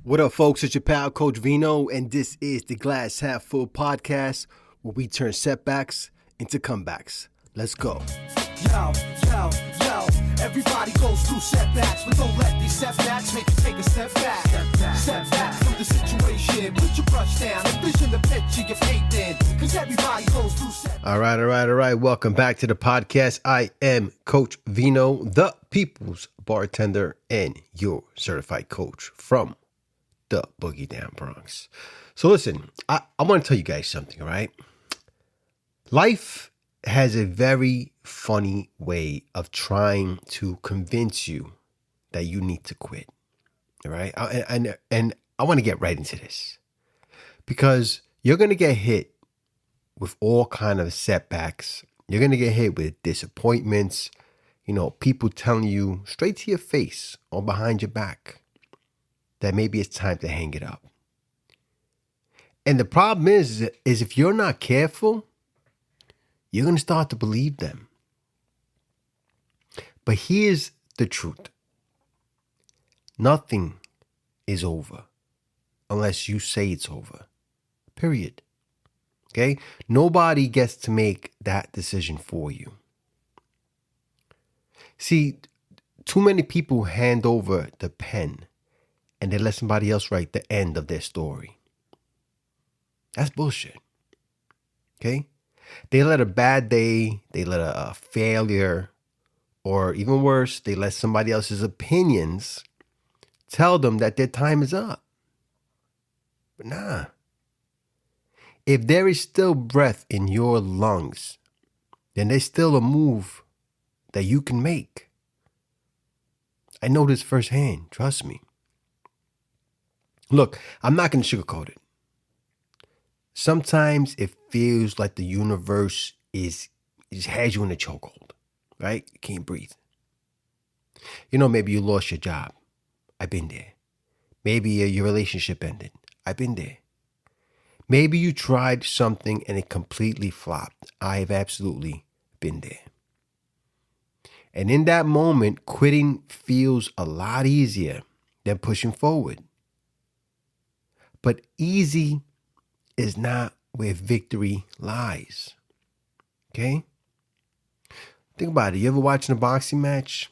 What up, folks? It's your pal, Coach Vino, and this is the Glass Half Full podcast where we turn setbacks into comebacks. Let's go. Yo, yo, yo, everybody goes through setbacks, but don't let these setbacks make you take a step back. Step back from the situation, put your brush down, envision the picture you're painting, because everybody goes through setbacks. All right. Welcome back to the podcast. I am Coach Vino, the people's bartender, and your certified coach from the Boogie Down Bronx. So listen, I want to tell you guys something, all right? Life has a very funny way of trying to convince you that you need to quit, all right? And I want to get right into this because you're going to get hit with all kind of setbacks. You're going to get hit with disappointments, people telling you straight to your face or behind your back that maybe it's time to hang it up. And the problem is if you're not careful, you're going to start to believe them. But here's the truth. Nothing is over unless you say it's over. Period. Okay? Nobody gets to make that decision for you. See, too many people hand over the pen and they let somebody else write the end of their story. That's bullshit. Okay? They let a bad day, they let a failure, or even worse, they let somebody else's opinions tell them that their time is up. But nah. If there is still breath in your lungs, then there's still a move that you can make. I know this firsthand, trust me. Look, I'm not going to sugarcoat it. Sometimes it feels like the universe just has you in a chokehold, right? You can't breathe. Maybe you lost your job. I've been there. Maybe your relationship ended. I've been there. Maybe you tried something and it completely flopped. I have absolutely been there. And in that moment, quitting feels a lot easier than pushing forward. But easy is not where victory lies. Okay? Think about it. You ever watching a boxing match?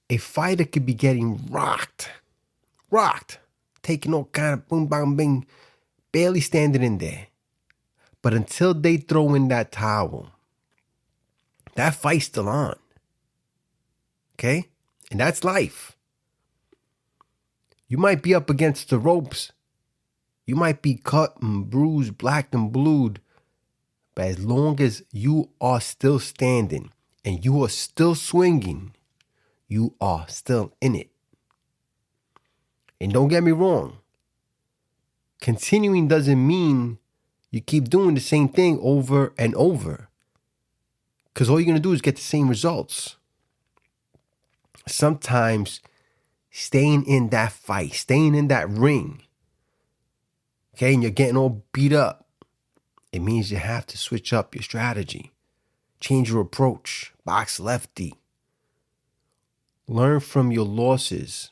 A fighter could be getting rocked, taking all kind of boom, bang, bing, barely standing in there. But until they throw in that towel, that fight's still on. Okay? And that's life. You might be up against the ropes. You might be cut and bruised, black and blued, but as long as you are still standing and you are still swinging, you are still in it. And don't get me wrong, continuing doesn't mean you keep doing the same thing over and over, because all you're going to do is get the same results. Sometimes staying in that fight, staying in that ring, okay, and you're getting all beat up, it means you have to switch up your strategy, change your approach, box lefty, learn from your losses,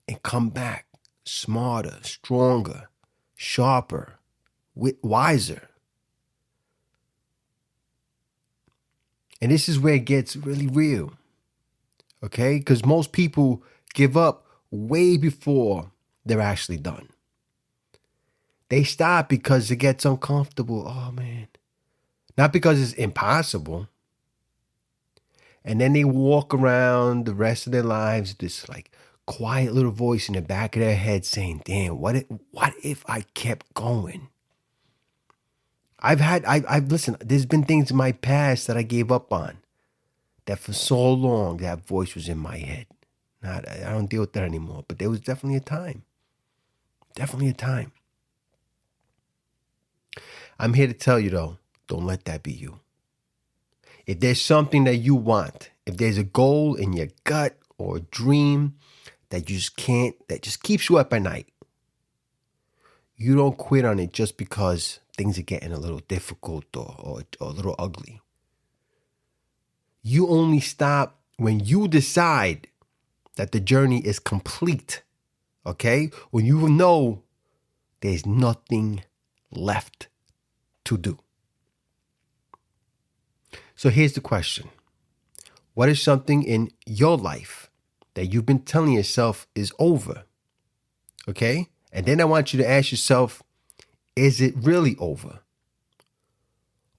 and come back smarter, stronger, sharper, wiser. And this is where it gets really real, okay? Because most people give up way before they're actually done. They stop because it gets uncomfortable. Oh, man. Not because it's impossible. And then they walk around the rest of their lives, this like quiet little voice in the back of their head saying, damn, what if I kept going? Listen, there's been things in my past that I gave up on, that for so long that voice was in my head. I don't deal with that anymore, but there was definitely a time. Definitely a time. I'm here to tell you, though, don't let that be you. If there's something that you want, if there's a goal in your gut or a dream that you just can't, that just keeps you up at night, you don't quit on it just because things are getting a little difficult or a little ugly. You only stop when you decide that the journey is complete Okay? When you know there's nothing left to do. So here's the question. What is something in your life that you've been telling yourself is over? Okay? And then I want you to ask yourself, is it really over?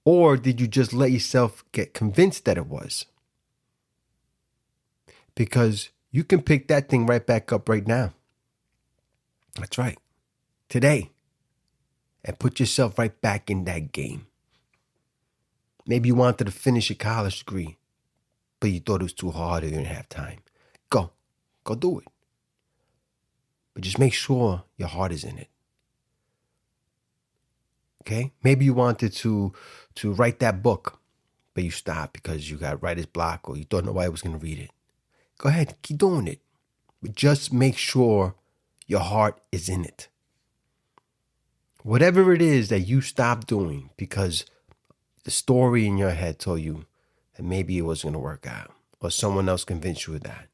Or did you just let yourself get convinced that it was? Because you can pick that thing right back up right now. That's right. Today. And put yourself right back in that game. Maybe you wanted to finish your college degree, but you thought it was too hard or you didn't have time. Go do it. But just make sure your heart is in it. Okay? Maybe you wanted to write that book, but you stopped because you got writer's block or you thought nobody was going to read it. Go ahead, keep doing it. But just make sure your heart is in it. Whatever it is that you stopped doing because the story in your head told you that maybe it wasn't going to work out or someone else convinced you of that.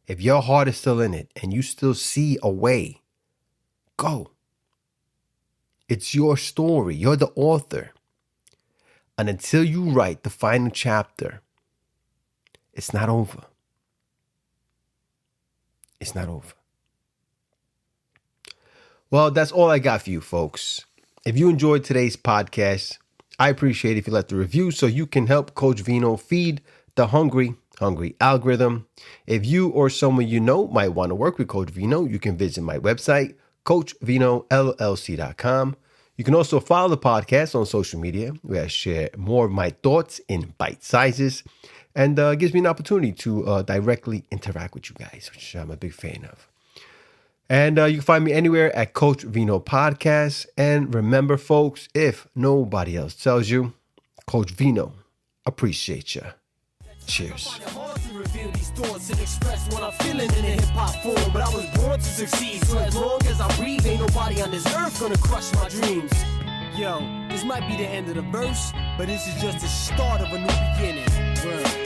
If your heart is still in it and you still see a way, go. It's your story. You're the author. And until you write the final chapter, it's not over. It's not over. Well, that's all I got for you, folks. If you enjoyed today's podcast, I appreciate it if you left a review so you can help Coach Vino feed the hungry algorithm. If you or someone you know might want to work with Coach Vino, you can visit my website, CoachVinoLLC.com. You can also follow the podcast on social media, where I share more of my thoughts in bite sizes, and gives me an opportunity to directly interact with you guys, which I'm a big fan of. And you can find me anywhere at Coach Vino Podcast. And remember, folks, if nobody else tells you, Coach Vino appreciates you. Cheers. These thoughts and express what I'm feeling in a hip-hop form, but I was born to succeed, so as long as I breathe, ain't nobody on this earth gonna crush my dreams. Yo, this might be the end of the verse, but this is just the start of a new beginning. Word.